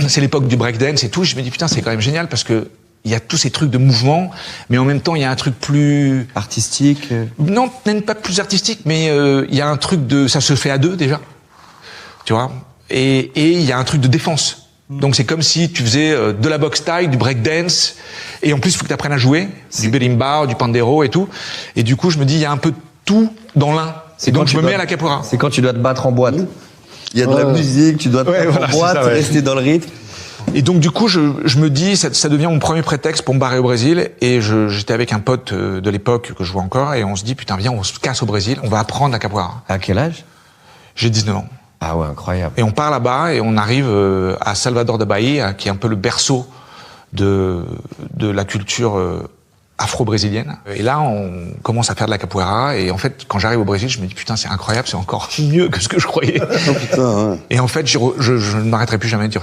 c'est l'époque du breakdance et tout. Je me dis putain, c'est quand même génial parce que il y a tous ces trucs de mouvement, mais en même temps il y a un truc plus artistique. Non, même pas plus artistique, mais il y a un truc de ça se fait à deux déjà, tu vois. Et il y a un truc de défense. Donc c'est comme si tu faisais de la boxe taille, du breakdance, et en plus il faut que tu apprennes à jouer, du berimbau, du pandero et tout. Et du coup je me dis il y a un peu de tout dans l'un. Et donc je me mets à la capoeira. C'est quand tu dois te battre en boîte. Il y a de la Ouais. musique, tu dois te battre en boîte, ça, ouais. rester dans le rythme. Et donc du coup, je me dis, ça devient mon premier prétexte pour me barrer au Brésil. Et j'étais avec un pote de l'époque que je vois encore, et on se dit putain viens, on se casse au Brésil, on va apprendre la capoeira. À quel âge? J'ai 19 ans. Ah ouais, incroyable. Et on part là-bas et on arrive à Salvador da Bahia, qui est un peu le berceau de la culture afro-brésilienne. Et là, on commence à faire de la capoeira. Et en fait, quand j'arrive au Brésil, je me dis putain, c'est incroyable, c'est encore mieux que ce que je croyais. Oh putain, ouais. Et en fait, je ne m'arrêterai plus jamais de dire